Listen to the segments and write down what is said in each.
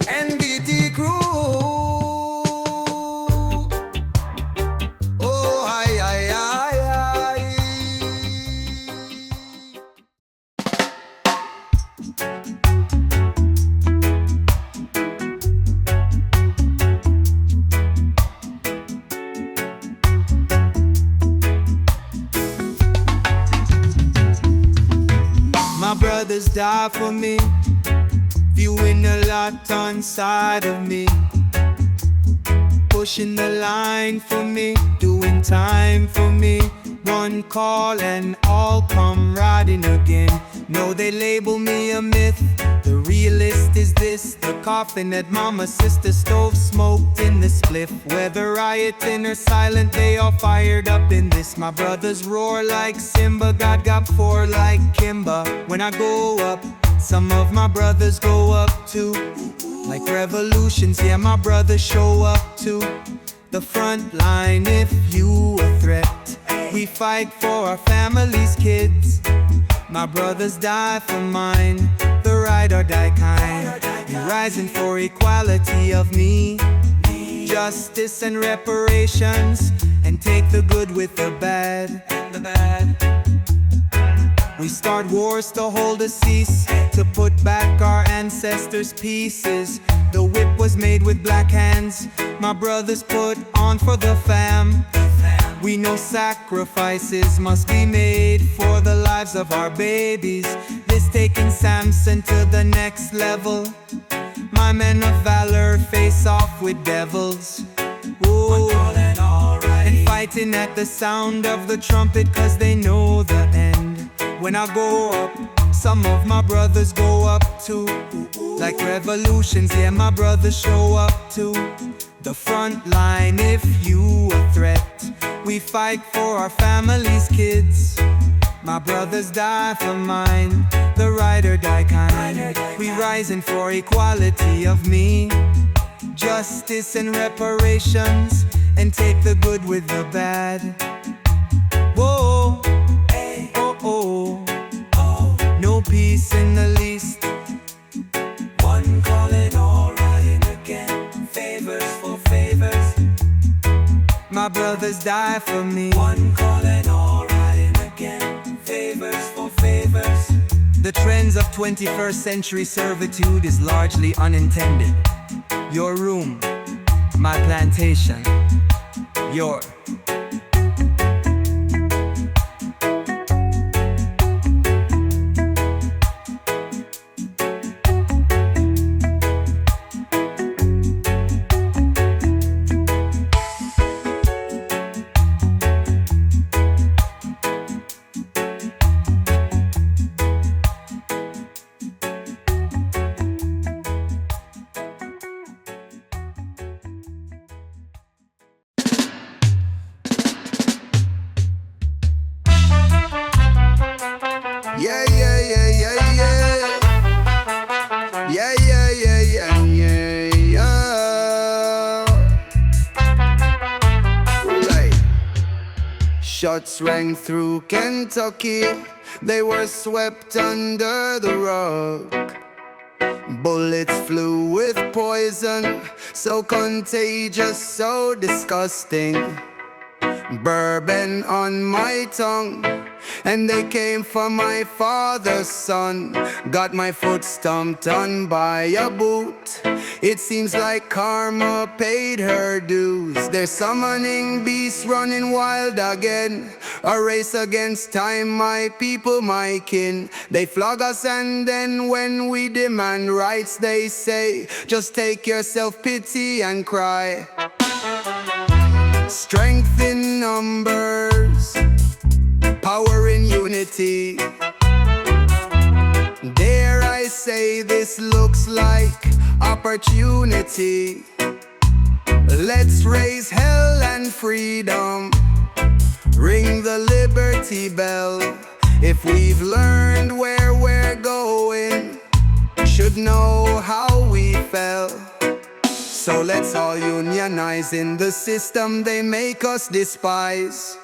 NBT crew. Oh, hi, hi, hi, hi. My brothers die for me, viewing a lot on side of me, pushing the line for me, doing time for me. One call and all come riding again. No, they label me a myth. The realist is this, the coffin that mama, sister, stove smoked in the spliff. Whether rioting or silent, they all fired up in this. My brothers roar like Simba, God got four like Kimba. When I go up, some of my brothers go up too. Like revolutions, yeah, my brothers show up to the front line. If you a threat, we fight for our families, kids. My brothers die for mine, the ride or die kind. We rising for equality of me, justice and reparations, and take the good with the bad. We start wars to hold a cease, to put back our ancestors' pieces. The whip was made with black hands, my brothers put on for the fam. We know sacrifices must be made for the lives of our babies. This taking Samson to the next level. My men of valor face off with devils. Ooh. And fighting at the sound of the trumpet, cause they know the end. When I go up, some of my brothers go up too. Like revolutions, yeah, my brothers show up too. The front line, if you a threat, we fight for our families, kids. My brothers die for mine, the ride or die kind. We rising for equality of me, justice and reparations, and take the good with the bad. Whoa, oh, oh, no peace in the least. One calling, all riding again, favors for favors. My brothers die for me. One calling, all riding again, favors for favors. The trends of 21st century servitude is largely unintended. Your room, my plantation, your yeah, yeah, yeah, yeah, yeah. Yeah, yeah, yeah, yeah, yeah, yeah. Like, shots rang through Kentucky, they were swept under the rug. Bullets flew with poison, so contagious, so disgusting. Bourbon on my tongue, and they came for my father's son. Got my foot stomped on by a boot. It seems like karma paid her dues. They're summoning beasts running wild again. A race against time, my people, my kin. They flog us, and then when we demand rights, they say, just take your self-pity and cry. Strength in numbers, power in unity. Dare I say this looks like opportunity. Let's raise hell and freedom, ring the liberty bell. If we've learned where we're going, should know how we fell. So let's all unionize in the system they make us despise.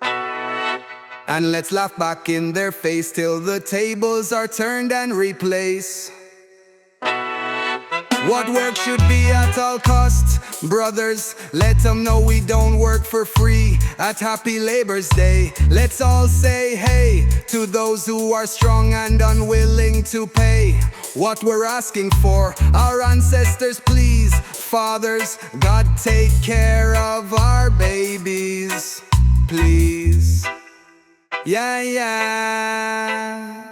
And let's laugh back in their face till the tables are turned and replaced. What work should be at all costs. Brothers, let them know we don't work for free. At Happy Labor's Day, let's all say hey to those who are strong and unwilling to pay what we're asking for. Our ancestors, please. Fathers, God, take care of our babies, please. Yeah, yeah.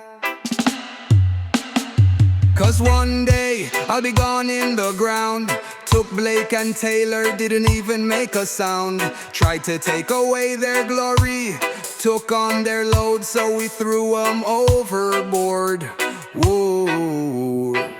'Cause one day I'll be gone in the ground. Took Blake and Taylor, didn't even make a sound. Tried to take away their glory, took on their load, so we threw them overboard. Whoa.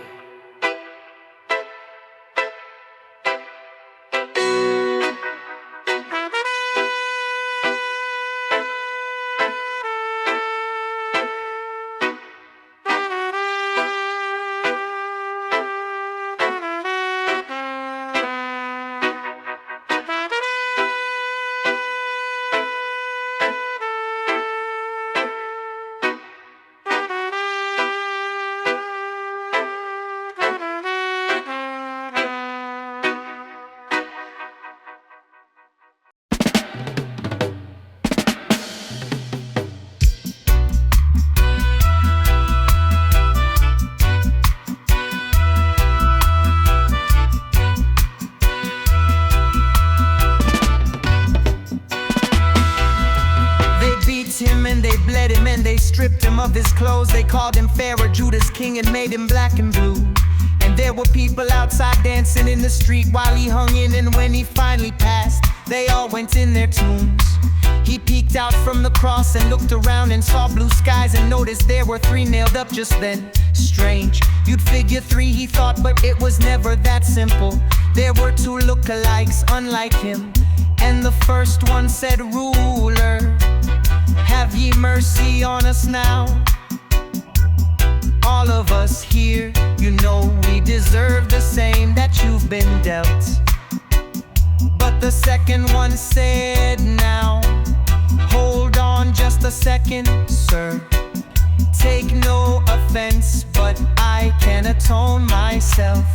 Him and they bled him and they stripped him of his clothes. They called him Pharaoh, Judah's king, and made him black and blue. And there were people outside dancing in the street while he hung in. And when he finally passed, they all went in their tombs. He peeked out from the cross and looked around and saw blue skies and noticed there were 3 nailed up just then. Strange, you'd figure 3, he thought, but it was never that simple. There were 2 lookalikes unlike him, and the first one said, "Ruler, have ye mercy on us now? All of us here, you know we deserve the same that you've been dealt." But the second one said, "Now, hold on just a second, sir. Take no offense, but I can atone myself."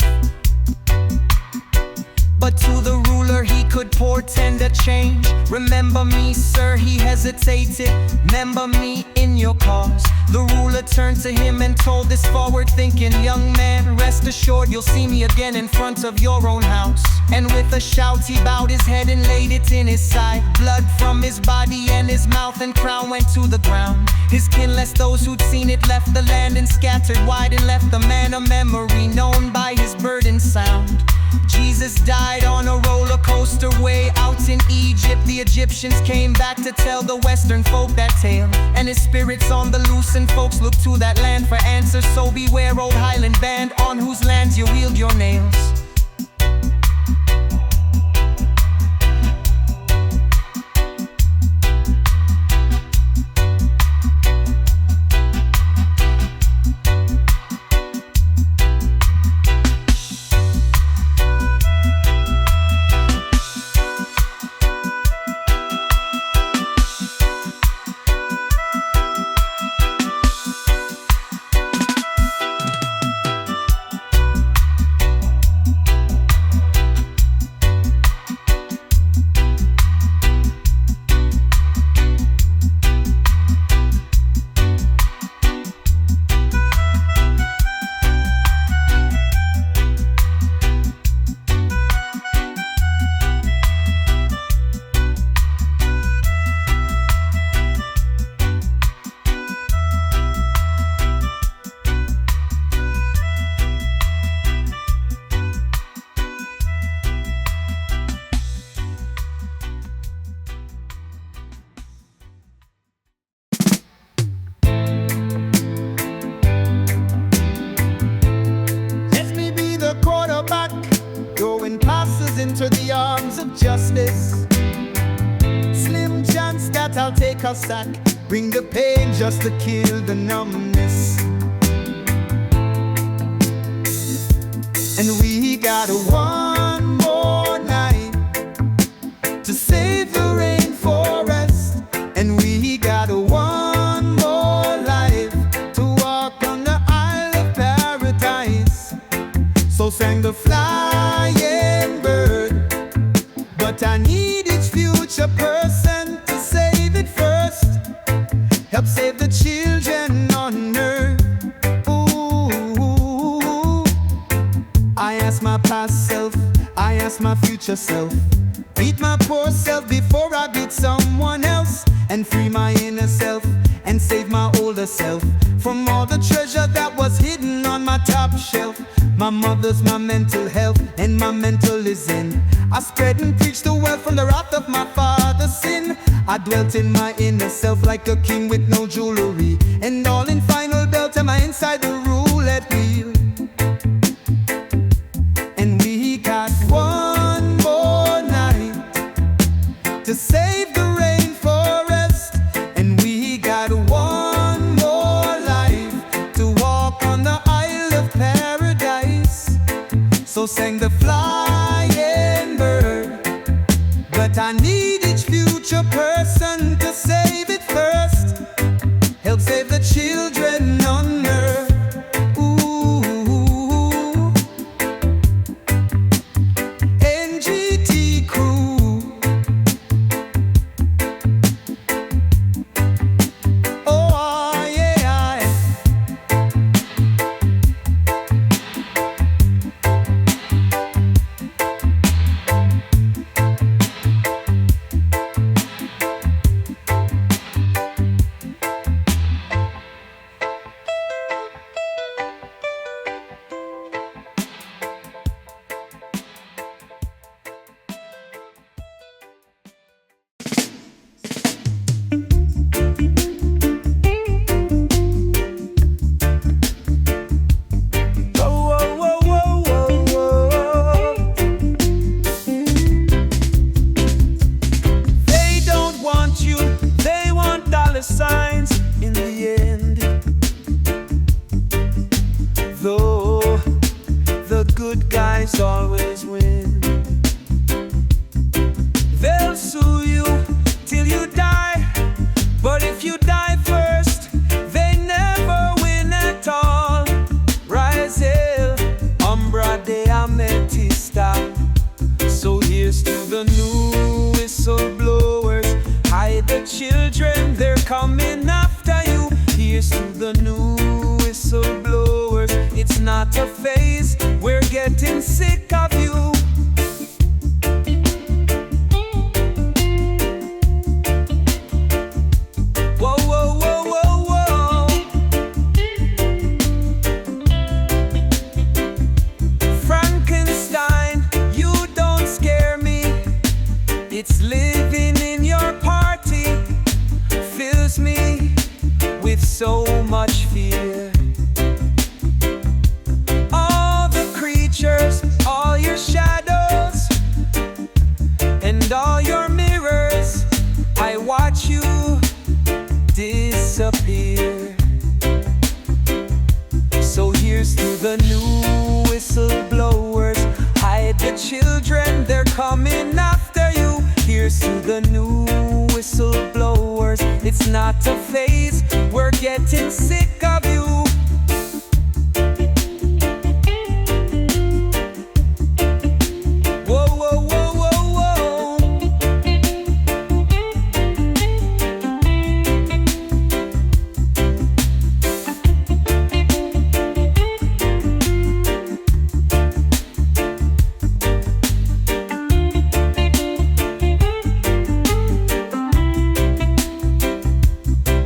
But to the ruler he could portend a change. "Remember me, sir," he hesitated. "Remember me in your cause." The ruler turned to him and told this forward-thinking young man, "Rest assured you'll see me again in front of your own house." And with a shout he bowed his head and laid it in his side. Blood from his body and his mouth and crown went to the ground. His kin, less those who'd seen it, left the land and scattered wide, and left the man a memory known by his burden sound. Jesus died on a roller coaster way out in Egypt. The Egyptians came back to tell the Western folk that tale, and his spirit's on the loose and folks look to that land for answers. So beware, old Highland band, on whose lands you wield your nails. Into the arms of justice. Slim chance that I'll take a sack. Bring the pain just to kill the numbness. And we got one more night to save the rainforest. And we got one more life to walk on the Isle of Paradise. So sang the flying bird. But I need each future person to save it first. Help save the children on earth. Ooh. I ask my past self, I ask my future self. Beat my poor self before I beat someone else. And free my inner self and save my older self from all the treasure that was hidden on my top shelf. My mother's my mental health and my mental is in. I spread and preach the wealth from the wrath of my father's sin. I dwelt in my inner self like a king with no jewelry, and all in final belt am I inside the roulette wheel. And we got one more night to save the rainforest, and we got one more life to walk on the Isle of Paradise. So sang the flying bird. But I need each future person to save it first. Help save the children on earth. Ooh. NGT crew. Oh yeah. Signs in the end, though the good guys always win. They'll sue you till you die, but if you die first, they never win at all. Rise hail, Umbra de Ametista. So here's to the new whistleblowers. Hide the children, they're coming after you. Here's to the new whistleblowers. It's not a phase, we're getting sick of you. Whoa, whoa, whoa, whoa, whoa. Frankenstein, you don't scare me. It's living in your party fills me with so much fear. All the creatures, all your shadows, and all your mirrors, I watch you disappear. So here's to the new whistleblowers. Hide the children, they're coming after you. Here's to the new whistleblowers. It's not a phase, we're getting sick of you. Whoa, whoa, whoa, whoa, whoa.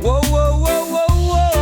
Whoa, whoa, whoa, whoa, whoa.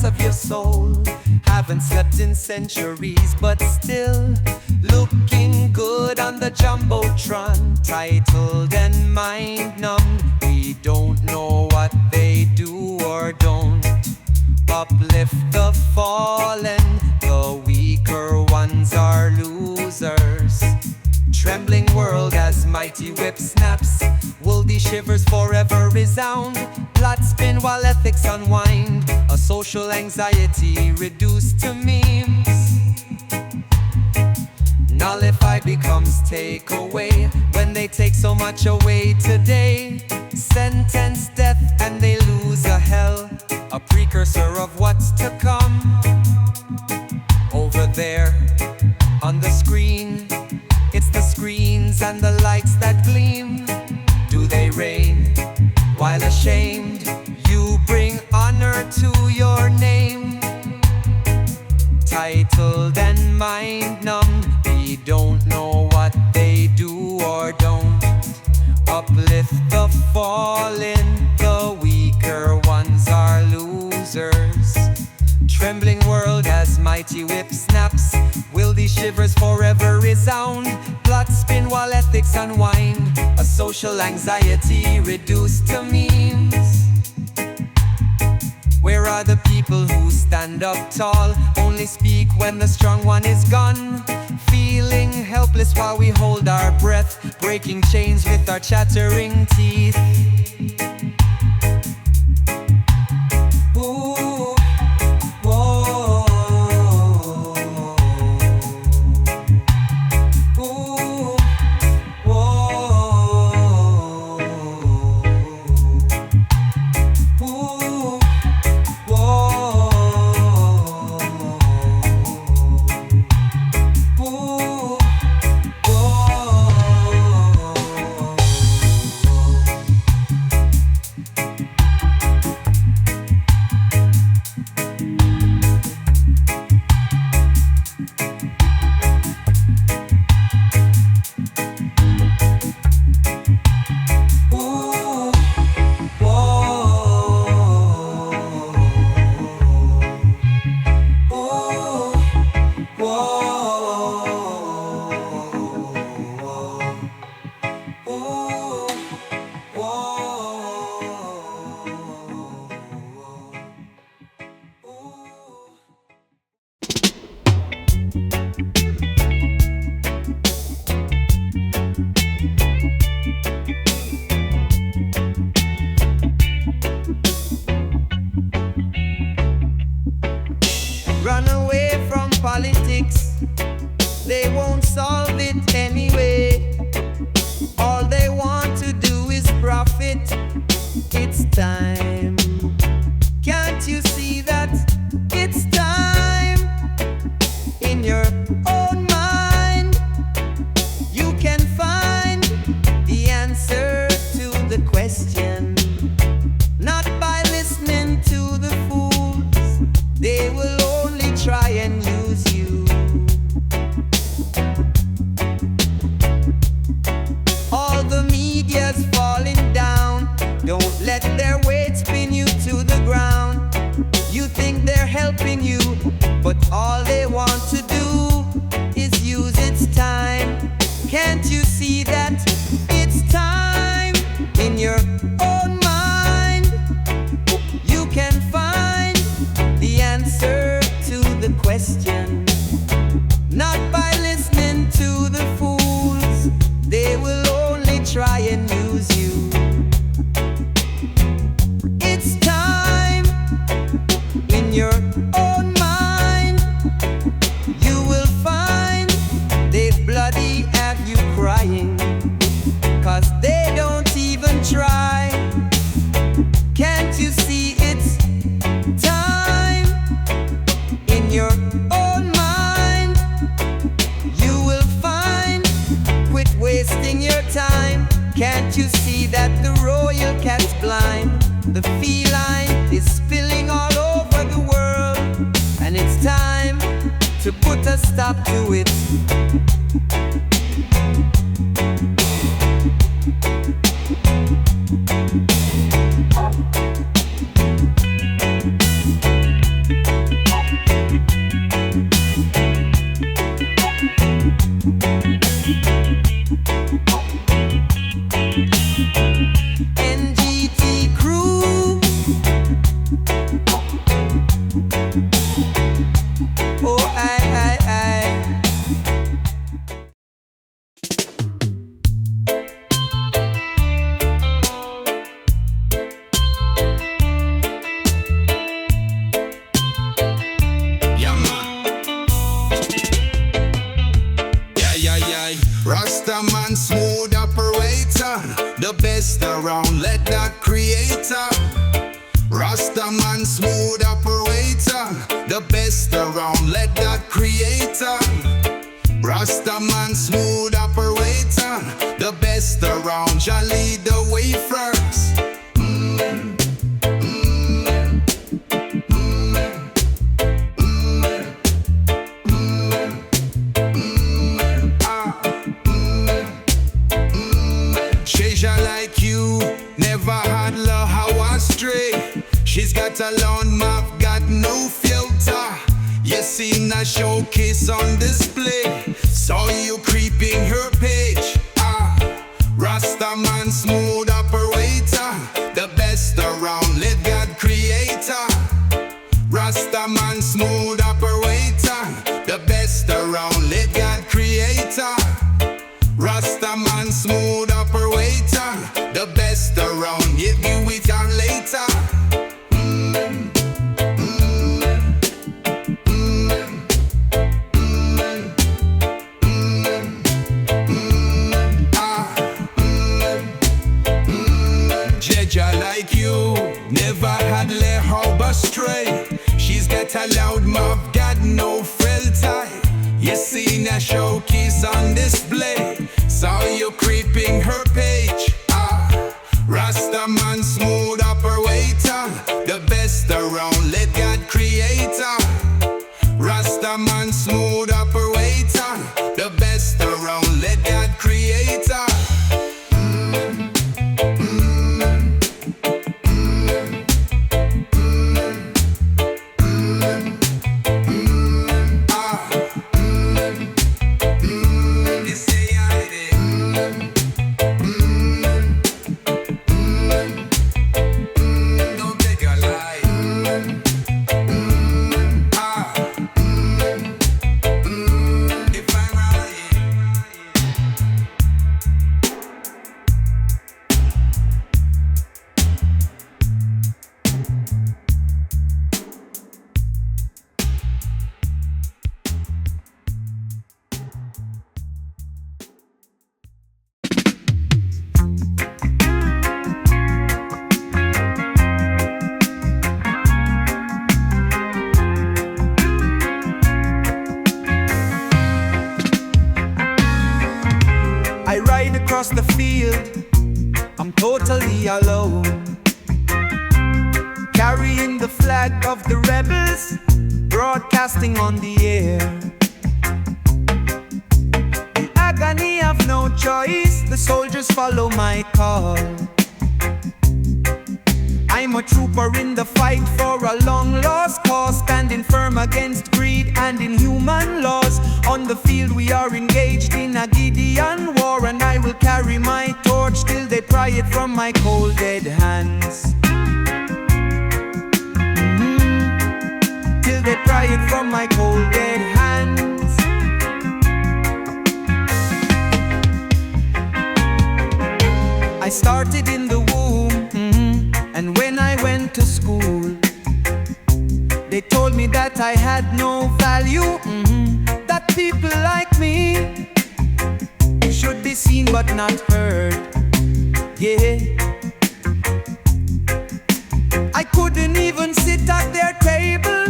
parts of your soul. Haven't slept in centuries, but still looking good on the Jumbotron. Titled and mind numb, we don't know what they do or don't. Uplift the fallen, the weaker ones are losers. Trembling world as mighty whip snaps, woolly shivers forever resound. Plot spin while ethics unwind, a social anxiety reduced to memes. Nullify becomes take away when they take so much away today. Sentence death and they lose a hell, a precursor of what's to come. Over there on the screen, it's the screens and the lights that gleam. Do they reign while ashamed? You bring honor to your name. Titled and mind numb, we don't know what they do or don't. Uplift the fallen, the weaker ones are losers. Trembling world as mighty whip snaps, will these shivers forever resound? Plot spin while ethics unwind, a social anxiety reduced to memes. Where are the people who stand up tall, only speak when the strong one is gone? Feeling helpless while we hold our breath, breaking chains with our chattering teeth. Ooh, whoa. Ooh, whoa. Ooh, whoa. Ooh, Run away from politics, they won't solve it anyway. All they want to do is profit. It's time. Can't you see that? It's time. In your own mind, you can find the answer to the question. Not by listening to the fools, they will only try and use you. All the media's falling down, don't let their weight spin you to the ground. You think they're helping you, but all they want to do is use its time. Can't you see that it's time? In your own mind, you can find the answer to the question. Not by listening to the fools, they will only try and use you. It's time. In your own mind, you will find they bloody have you crying, 'cause they don't even try. Can't you see it's time? In your own mind, you will find. Quit wasting your time. Can't you see that the royal cat's blind? The feline is spilling all over the world, and it's time to put a stop to it. Rasta man, smooth operator, the best around, let that creator. Rasta man, smooth operator, the best around, let that creator. Rasta man, smooth operator, the best around, Jah lead the way first. Treasure like you, never had love how I stray. She's got a long mouth, got no filter. You seen a showcase on display, saw you creeping her page. Rasta man, smooth operator, the best around, let God creator. Rasta man, smooth operator, the best around, let God creator. Rasta man, smooth operator, the best around, give you it on later. Jeja like you, never had let her astray. She's got a loud mouth, got no filter. You seen a showcase on display, saw you creeping her page. Rasta man, smooth operator, the best around, let God creator. Rasta man, smooth operator, the best around, let God creator. I ride across the field, I'm totally alone, carrying the flag of the rebels, broadcasting on the air. The agony of no choice, the soldiers follow my call. I'm a trooper in the fight for a long lost cause, standing firm against greed and inhuman laws. On the field we are engaged in a Gideon war, and I will carry my torch till they pry it from my cold dead hands. Till they pry it from my cold dead hands. I started in the womb, and when I went to school, they told me that I had no value, that people like me should be seen but not heard. Yeah, I couldn't even sit at their table,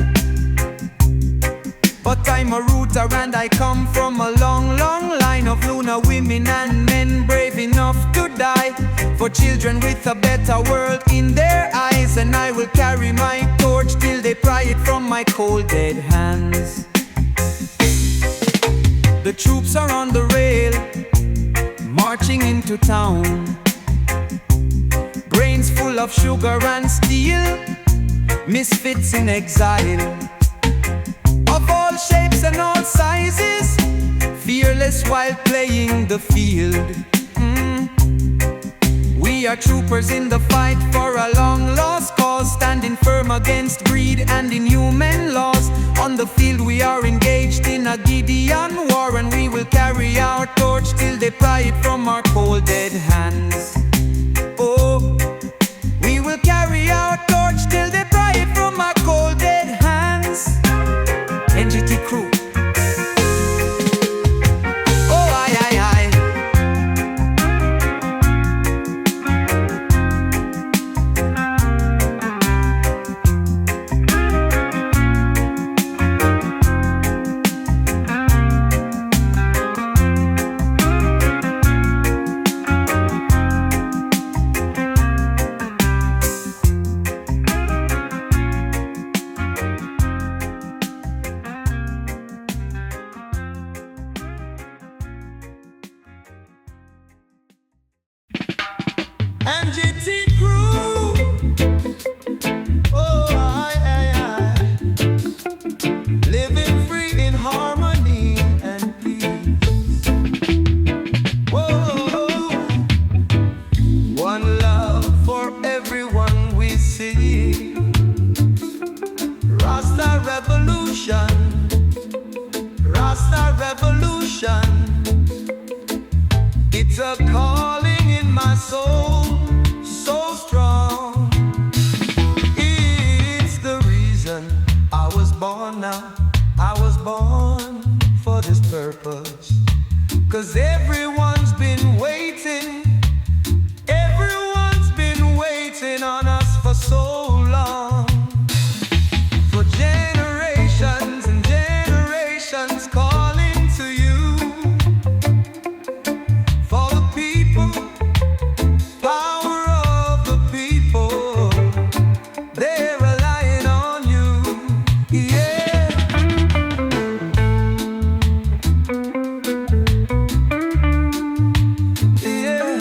but I'm a rooter and I come from a long, long line of lunar women and men brave enough to die for children with a better world in their eyes. And I will carry my torch till they pry it from my cold dead hands. The troops are on the rail, marching into town, brains full of sugar and steel, misfits in exile, of all shapes and all sizes, fearless while playing the field. We are troopers in the fight for a long lost cause, standing firm against greed and inhuman laws. On the field we are engaged in a Gideon war, and we will carry our torch till they pry it from our cold dead hands. Oh, we will carry our torch till they pry it from our cold dead hands. NGT crew. Oh, aye, aye, aye. 'cause everyone's been waiting. Everyone's been waiting on us for so long. For generations and generations calling to you. For the people, power of the people, they're relying on you. Yeah. Yeah.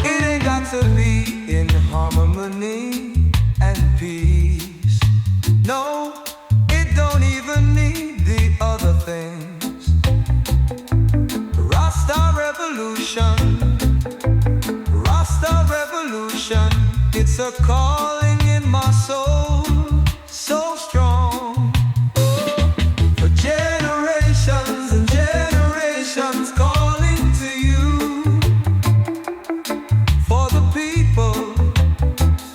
It ain't got to be in harmony and peace. No, it don't even need the other things. Rasta revolution, Rasta revolution. It's a calling in my soul, so strong. For generations and generations calling to you. For the people,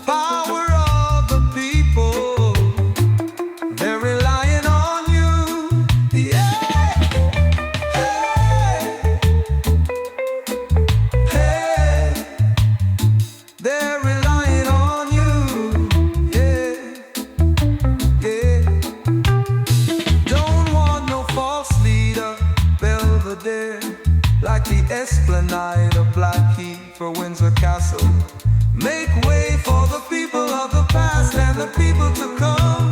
power of the people, they're relying on you. Yeah. Hey. Hey. They're relying on you. Yeah. Yeah. Don't want no false leader, Belvedere, like the Esplanade of Blackheath or Windsor Castle. Make way for the people of the past and the people to come.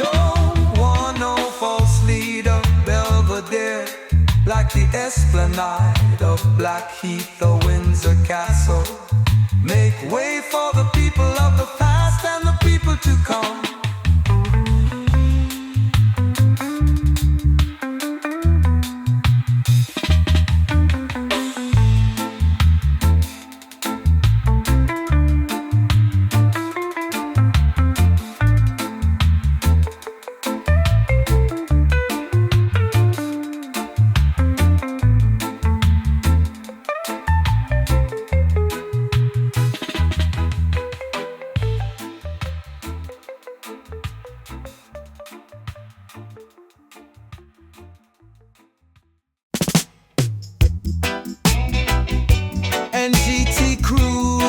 Don't want no false leader, Belvedere, like the Esplanade of Blackheath or Windsor Castle. Make way for the people of the past and the people to come. NGT crew.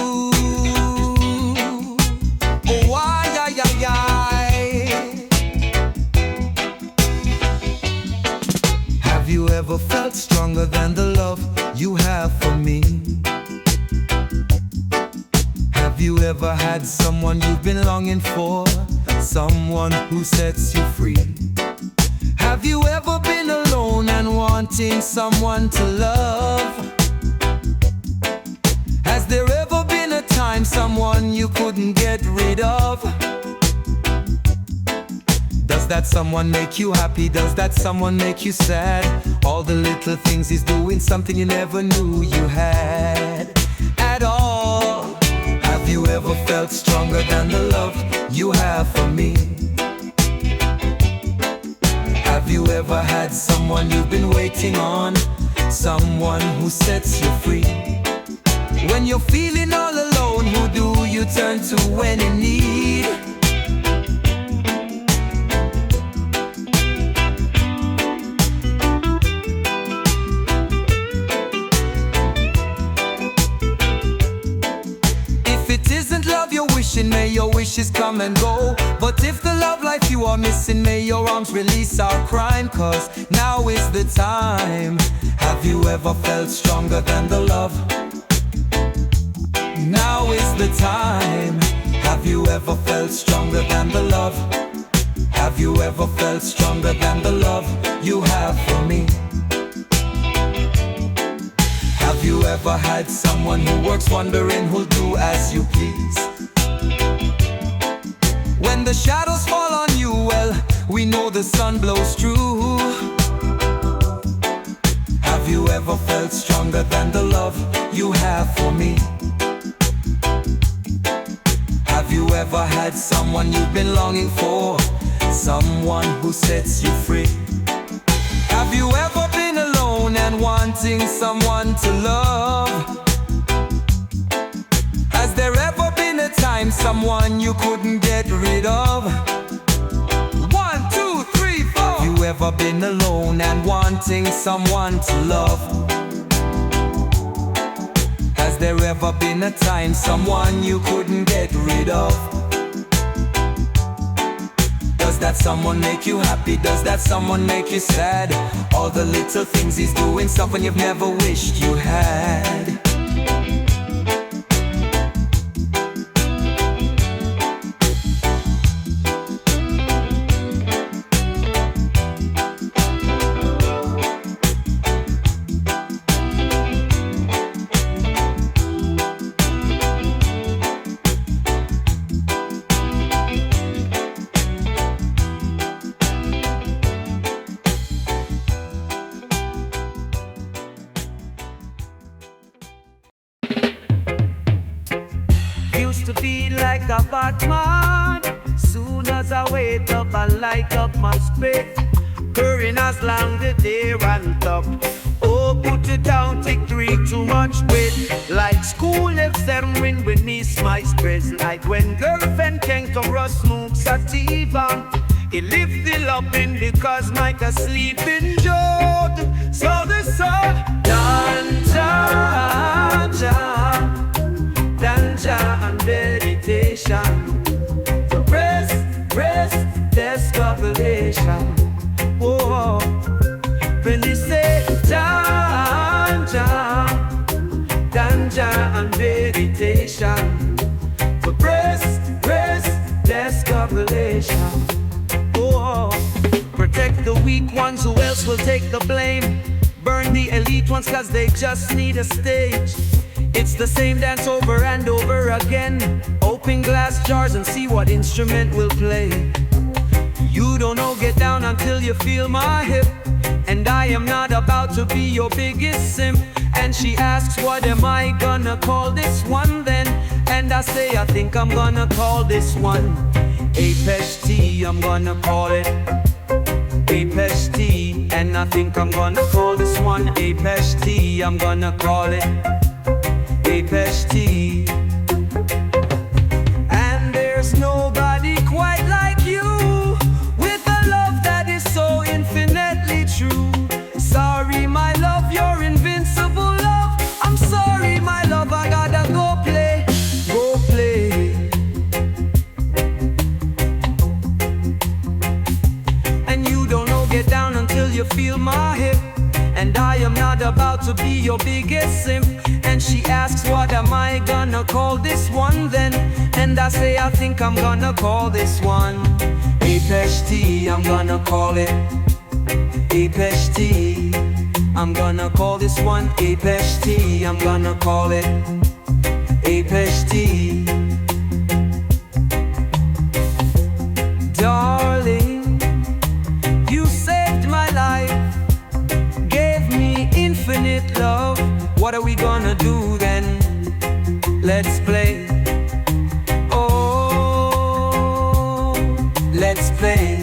Oh, why, ay, ay, ay. Have you ever felt stronger than the love you have for me? Have you ever had someone you've been longing for? Someone who sets you free? Have you ever been alone and wanting someone to love? Has there ever been a time someone you couldn't get rid of? Does that someone make you happy? Does that someone make you sad? All the little things he's doing, something you never knew you had at all. Have you ever felt stronger than the love you have for me? Have you ever had someone you've been waiting on? Someone who sets you free? When you're feeling all alone, who do you turn to when in need? If it isn't love you're wishing, may your wishes come and go. But if the love life you are missing, may your arms release our crime, 'cause now is the time. Have you ever felt stronger than the love? Now is the time. Have you ever felt stronger than the love? Have you ever felt stronger than the love you have for me? Have you ever had someone who works wondering who'll do as you please? When the shadows fall on you, well, we know the sun blows through. Have you ever felt stronger than the love you have for me? you ever had someone you've been longing for? Someone who sets you free? Have you ever been alone and wanting someone to love? Has there ever been a time someone you couldn't get rid of? 1, 2, 3, 4. Have you ever been alone and wanting someone to love? Has there ever been a time someone you couldn't get rid of? Does that someone make you happy? Does that someone make you sad? All the little things he's doing, something you've never wished you had. Used to be like a Batman. Soon as I wake up, I light up my spit. Purring as long the day runs up. Oh, put it down, take 3 too much weight. Like school F7 when beneath my stress. Like when girlfriend can't come rush smoke sativa. It lift the up in because like a sleeping jolt. So the sun, Danja and meditation. So rest, descopulation. Whoa, when they say Danja and meditation. So rest, descopulation. Whoa, protect the weak ones, who else will take the blame? Burn the elite ones cause they just need a stage. It's the same dance over and over again. Open glass jars and see what instrument will play. You don't know, get down until you feel my hip. And I am not about to be your biggest simp. And she asks, what am I gonna call this one then? And I say, I think I'm gonna call this one Apesh T, I'm gonna call it Apesh T. And I think I'm gonna call this one Apesh T, I'm gonna call it Apesh T. And there's nobody quite like you, with a love that is so infinitely true. Sorry my love, you're invincible love. I'm sorry my love, I gotta go play. And you don't know, get down until you feel my hip. And I am not about to be your biggest simp. And she asks, what am I gonna call this one then? And I say, I think I'm gonna call this one Apesh T, I'm gonna call it Apesh T. I'm gonna call this one Apesh T, I'm gonna call it Apesh T. Darling, you saved my life, gave me infinite love. What are we gonna do then? Let's play. Oh, let's play.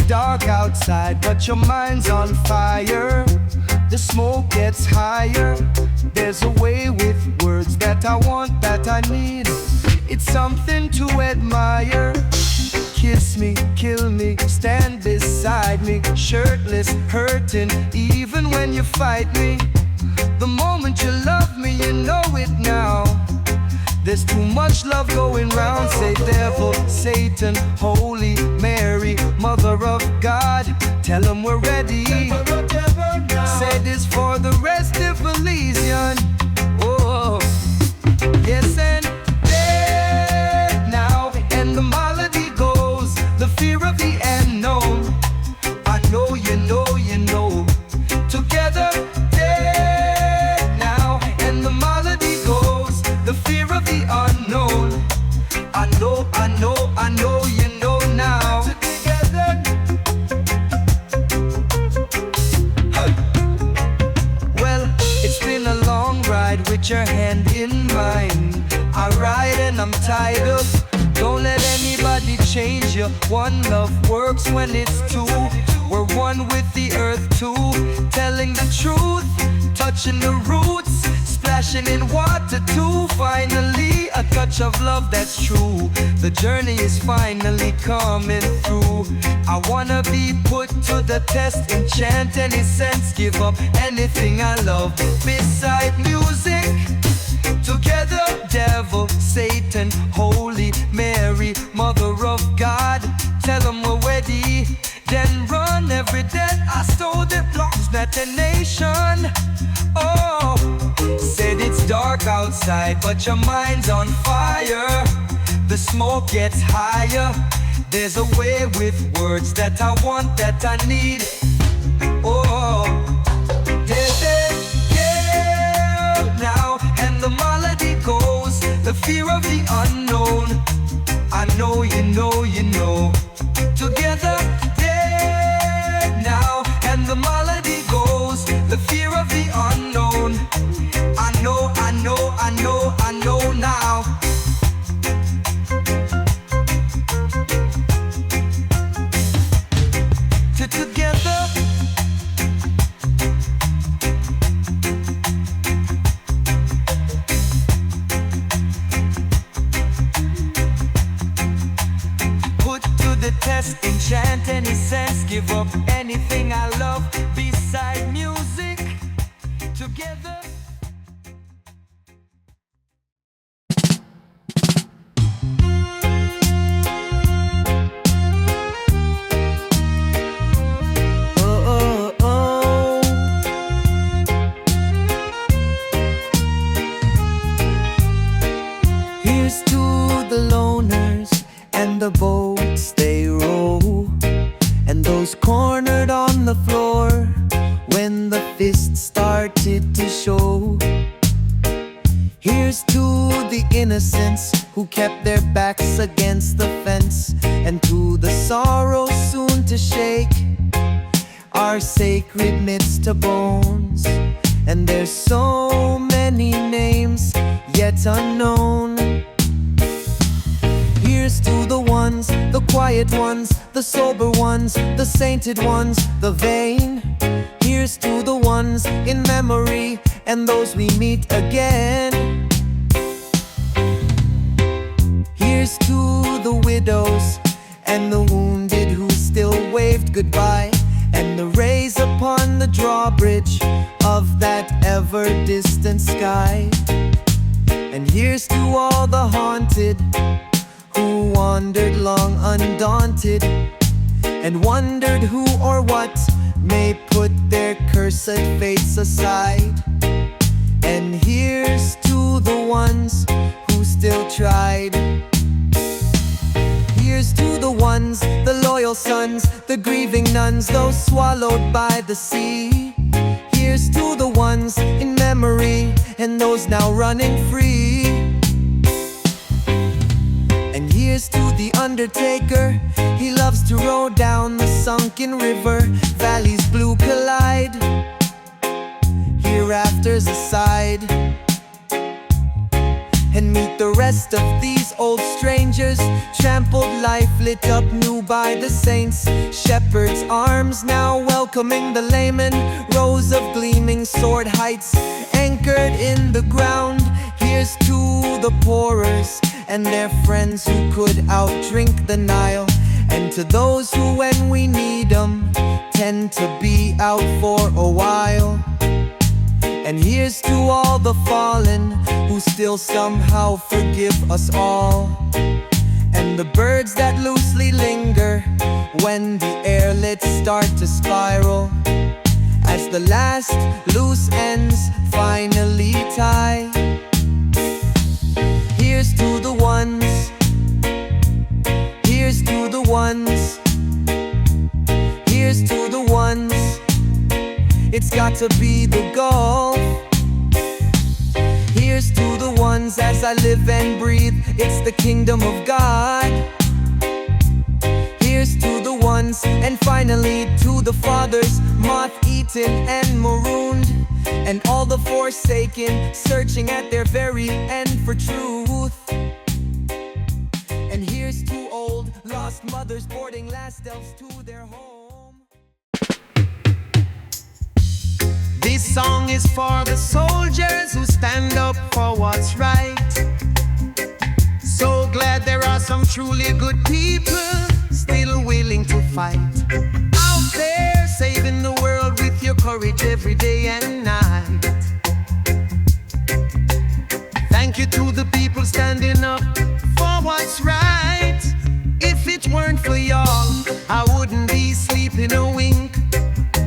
Dark outside, but your mind's on fire. The smoke gets higher. There's a way with words that I want, that I need. It's something to admire. Kiss me, kill me, stand beside me, shirtless, hurting, even when you fight me. The moment you love me, you know it now. There's too much love going round. Say devil, Satan, Holy Mary, Mother of God, tell them we're ready. Say this for the rest of Elysian. Oh, yes, and dead now. And the melody goes, the fear of the unknown. I know you know, you know. Together, dead now. And the melody goes, the fear of the unknown. I know, I know, I know, you know now. Together. Well, it's been a long ride with your hand in mine. I ride and I'm tied up. Don't let anybody change you. One love works when it's two. We're one with the earth too. Telling the truth, touching the roots, splashing in water too. Finally, a touch of love that's true. The journey is finally coming through. I wanna be put to the test, enchant any sense, give up anything I love. Beside music, together, devil, Satan, Holy Mary, Mother of God, tell them we're ready. Then run every debt I stole that belongs not a nation. Oh, said it's dark outside, but your mind's on fire. The smoke gets higher. There's a way with words that I want, that I need. Oh, yeah, now, and the melody goes, the fear of the unknown. I know you know, you know. Together, dead now, and the melody goes, the fear of the unknown. I know, I know, I know, I know now. Together. Put to the test, enchant any sense, give up anything I love. Beside music, together. Here's to the loners and the boats they row, and those cornered on the floor when the fists started to show. Here's to the innocents who kept their backs against the fence, and to the sorrow soon to shake our sacred midst to bones. And there's so many names yet unknown. Here's to the ones, the quiet ones, the sober ones, the sainted ones, the vain. Here's to the ones in memory and those we meet again. Here's to the widows and the wounded who still waved goodbye, and the rays upon the drawbridge of that ever-distant sky. And here's to all the haunted who wandered long undaunted, and wondered who or what may put their cursed fates aside. And here's to the ones who still tried. Here's to the ones, the loyal sons, the grieving nuns, those swallowed by the sea. Here's to the ones in memory and those now running free. And here's to the undertaker, he loves to row down the sunken river. Valleys blue collide, hereafter's aside, and meet the rest of these old strangers. Trampled life lit up new by the saints. Shepherds' arms now welcoming the layman. Rows of gleaming sword heights anchored in the ground. Here's to the pourers and their friends who could outdrink the Nile, and to those who when we need them tend to be out for a while. And here's to all the fallen who still somehow forgive us all. And the birds that loosely linger when the airlets start to spiral, as the last loose ends finally tie. Here's to the ones, here's to the ones, here's to the ones. It's got to be the goal. Here's to the ones as I live and breathe. It's the kingdom of God. Here's to the ones, and finally to the fathers, moth-eaten and marooned, and all the forsaken, searching at their very end for truth. And here's to old, lost mothers boarding last elves to their home. This song is for the soldiers who stand up for what's right. So glad there are some truly good people still willing to fight. Out there saving the world with your courage every day and night. Thank you to the people standing up for what's right. If it weren't for y'all, I wouldn't be sleeping a wink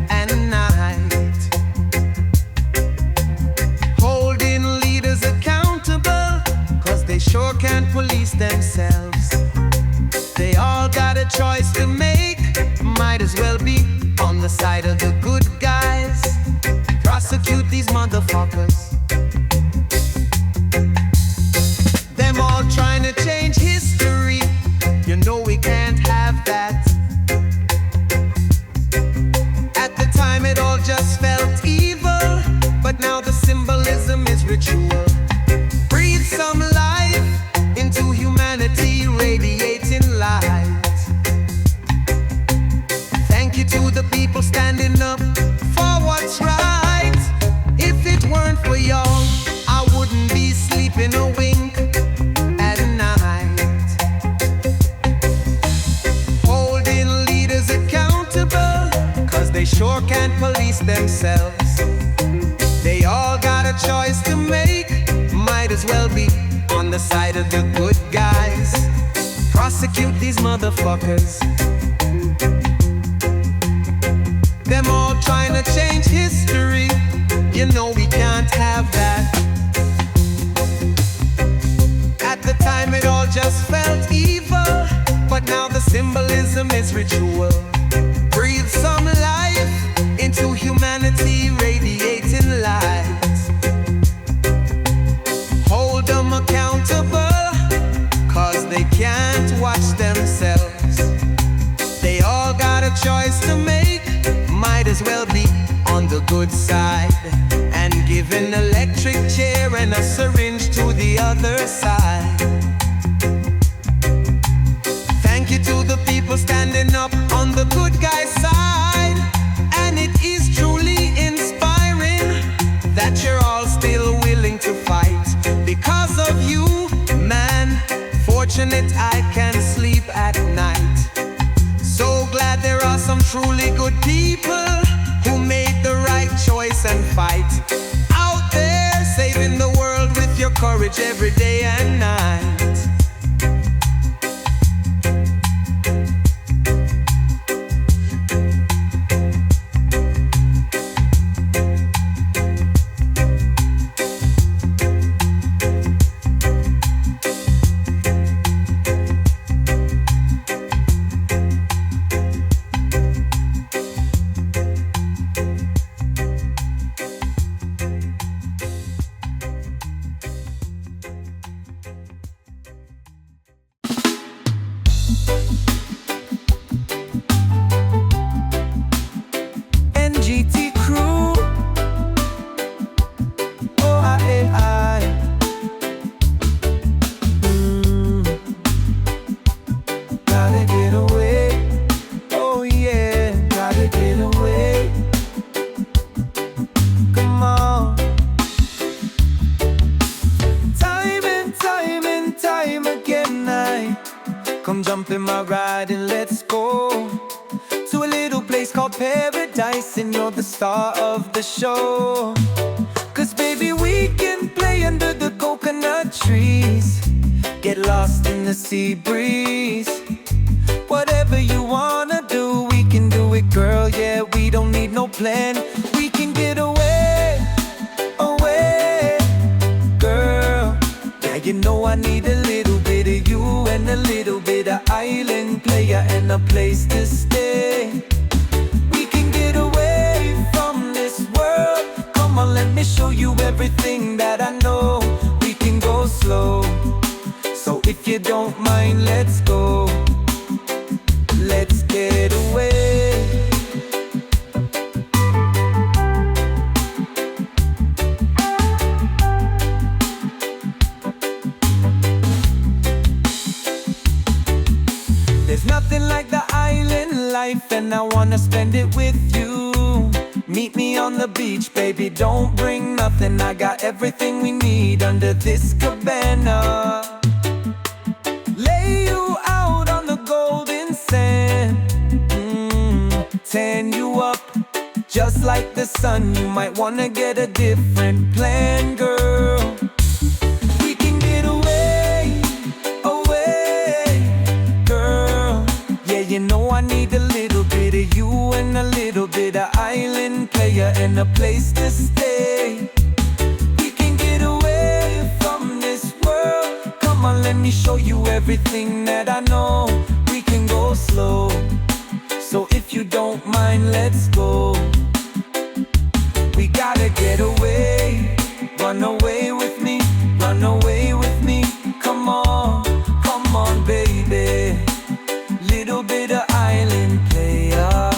at night. Holding leaders accountable, cause they sure can't police themselves. They all got a choice to make, might as well be on the side of the good guys. Prosecute these motherfuckers. Them all trying to change history, you know we can't have that. At the time it all just felt evil, but now the symbolism is ritual. Breathe some life into humanity, radiating light. Thank you to the people standing up for what's right. If it weren't for y'all, I wouldn't be sleeping a wink at night. Holding leaders accountable, cause they sure can't police themselves. They all got a choice to make, might as well be on the side of the good guys. Prosecute these motherfuckers. Them all trying to change history, you know we can't have that. At the time it all just felt evil, but now the symbolism is ritual. Breathe some life into humanity, radiating light. Hold them accountable, cause they can't watch themselves. They all got a choice to make, might as well be on the good side, and give an electric chair and a syringe to the other side. Thank you to the people standing up on the good guy's side. And it is truly inspiring that you're all still willing to fight. Because of you, man, fortunate I can sleep at night. So glad there are some truly good people who made the right choice and fight. Out there saving the world with your courage every day and night. Come jump in my ride and let's go to a little place called paradise, and you're the star of the show. 'Cause 'cause baby we can play under the coconut trees, get lost in the sea breeze. Whatever you wanna do, we can do it, girl, yeah, we don't need no plan. We can get away, away, girl. Yeah, you know I need a little bit of you and a little bit of island player and a place to stay. We can get away from this world. Come on, let me show you everything that I know. We can go slow, so if you don't mind, let's go. Let's get away. There's nothing like the island life, and I wanna spend it with you. Meet me on the beach, baby, don't bring nothing. I got everything we need under this cabana. Lay you out on the golden sand, tan you up just like the sun. You might wanna get a different plan, girl. We can get away, away, girl. Yeah, you know I need a little bit of you and a little bit of island player and a place to stay. We can get away from this world. Come on, let me show you everything that I know. We can go slow, so if you don't mind, let's go. We gotta get away, run away with me, run away with me. Come on, baby, little bit of island player.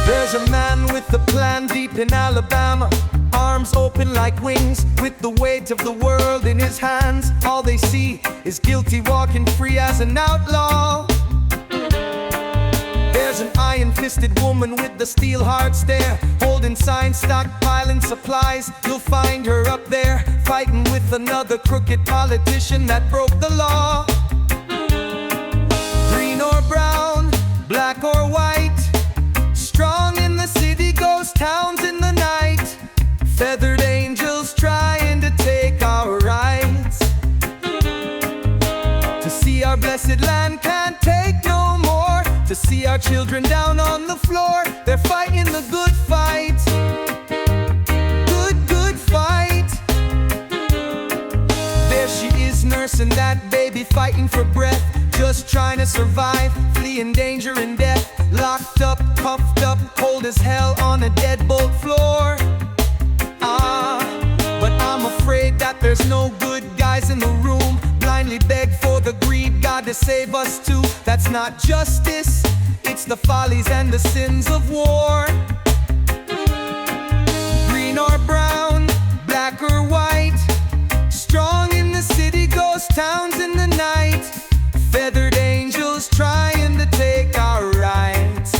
There's a man with a plan deep in Alabama, arms open like wings, with the weight of the world in his hands. All they see is guilty walking free as an outlaw. There's an iron-fisted woman with the steel hard stare, holding signs, stockpiling supplies. You'll find her up there, fighting with another crooked politician that broke the law. Green or brown, black or white, strong in the city, ghost towns in the night, feathered angels trying to take our rights. To see our blessed land can't take no more. To see our children down on the floor, they're fighting the good fight. Good fight. There she is nursing that baby, fighting for breath, just trying to survive, fleeing danger and death. Locked up, puffed up, cold as hell on a deadbolt floor. But I'm afraid that there's no good guys in the room, blindly beg for the greed God to save us too. That's not justice, it's the follies and the sins of war. Green or brown, black or white, strong in the city, ghost towns in the night, feathered angels trying to take our rights.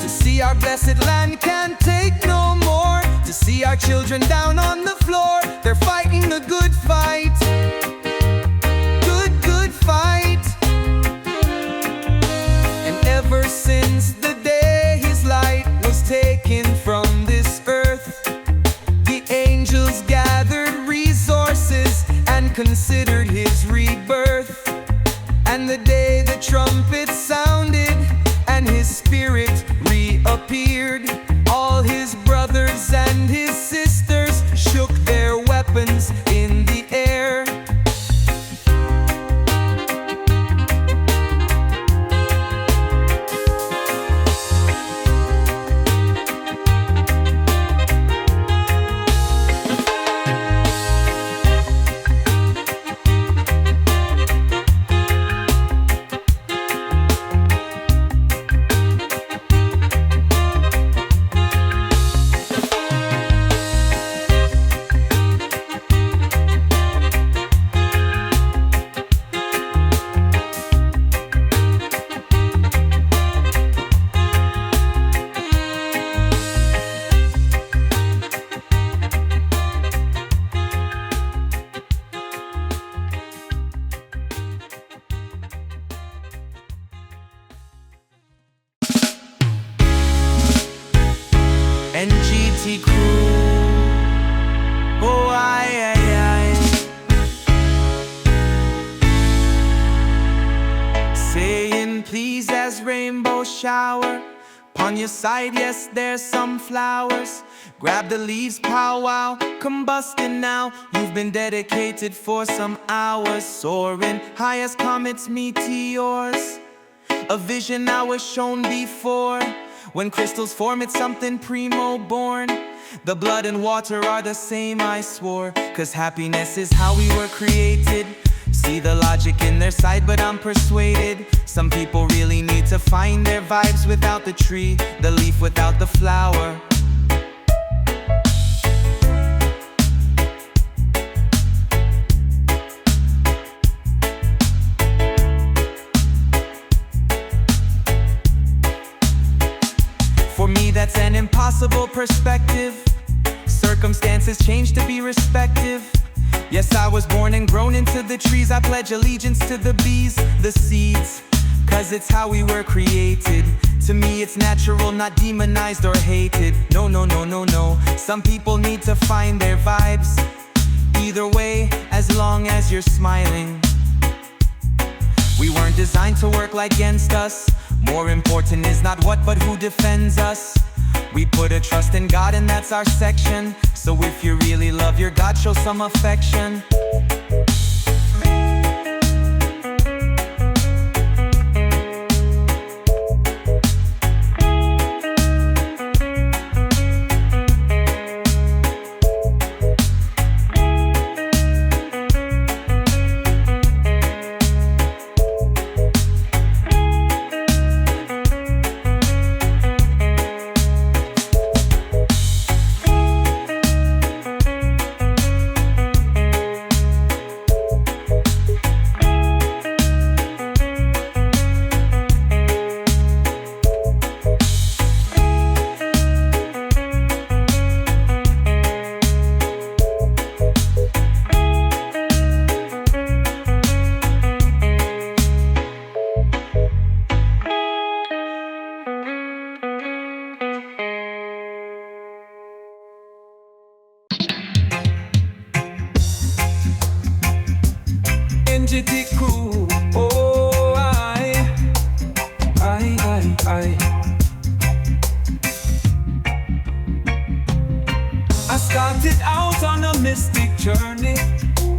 To see our blessed land can't take no more. To see our children down on the floor, they're fighting the good fight. Good fight. And ever since the day his light was taken from this earth, the angels gathered resources and considered his rebirth. And the day the trumpet sounded and his spirit reappeared, all his brothers and his sisters shook their weapons on your side, yes, there's some flowers. Grab the leaves, powwow, combusting now. You've been dedicated for some hours, soaring high as comets, meteors. A vision now was shown before. When crystals form, it's something primo born. The blood and water are the same, I swore. 'Cause happiness is how we were created. See the logic in their side, but I'm persuaded. Some people really need to find their vibes without the tree, the leaf without the flower. For me, that's an impossible perspective. Circumstances change to be respective. Yes, I was born and grown into the trees. I pledge allegiance to the bees, the seeds, 'cause it's how we were created. To me it's natural, not demonized or hated. No, no, no, no, no. Some people need to find their vibes. Either way, as long as you're smiling. We weren't designed to work like against us. More important is not what but who defends us. We put a trust in God and that's our section. So if you really love your God, show some affection. NGT crew, oh I started out on a mystic journey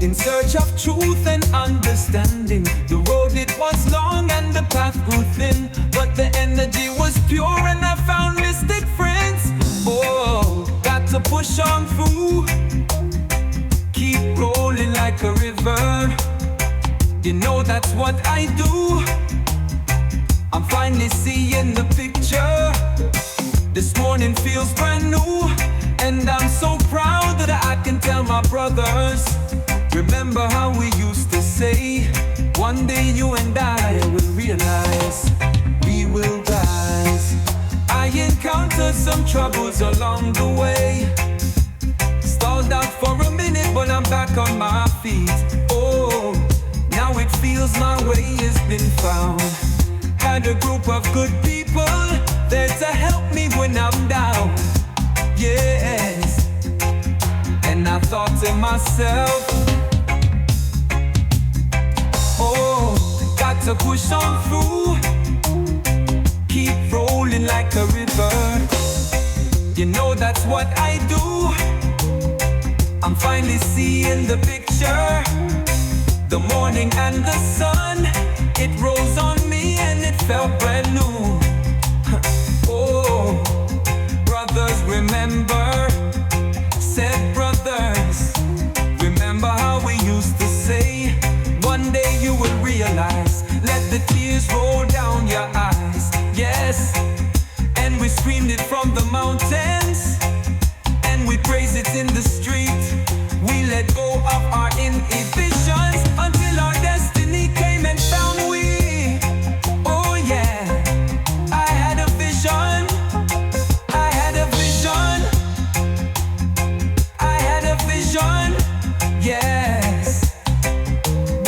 in search of truth and understanding. The road it was long and the path grew thin, but the energy was pure and I found mystic friends. Oh, got to push on through, keep rolling like a river. You know that's what I do. I'm finally seeing the picture. This morning feels brand new, and I'm so proud that I can tell my brothers. Remember how we used to say, one day you and I will realize we will rise. I encountered some troubles along the way. Stalled out for a minute, but I'm back on my feet. Oh, now it feels my way has been found. Had a group of good people there to help me when I'm down. Yes, and I thought to myself, oh, got to push on through, keep rolling like a river. You know that's what I do. I'm finally seeing the picture. The morning and the sun, it rose on me and it felt brand new. Oh, brothers, remember, said brothers, remember how we used to say, one day you will realize, let the tears roll down your eyes. Yes, and we screamed it from the mountains, and we praised it in the street. We let go of our inhibitions until our destiny came and found we. Oh yeah, I had a vision. I had a vision. I had a vision. Yes.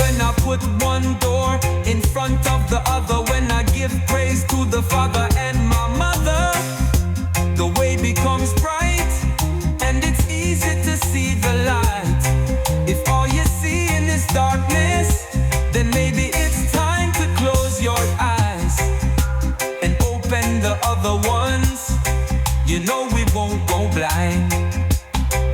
When I put one door in front of the other, when I give praise to the Father and my mother, the way becomes bright and it's easy know we won't go blind.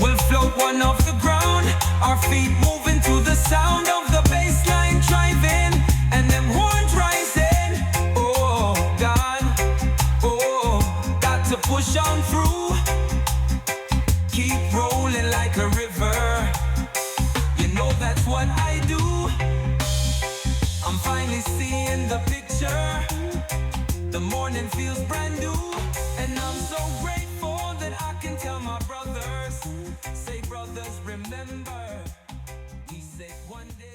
We'll float one off the ground, our feet moving to the sound of the bass line driving, and them horns rising. Oh, God, oh, got to push on through. Keep rolling like a river. You know that's what I do. I'm finally seeing the picture. The morning feels brand new, and I'm so grateful that I can tell my brothers, say brothers, remember, he said one day.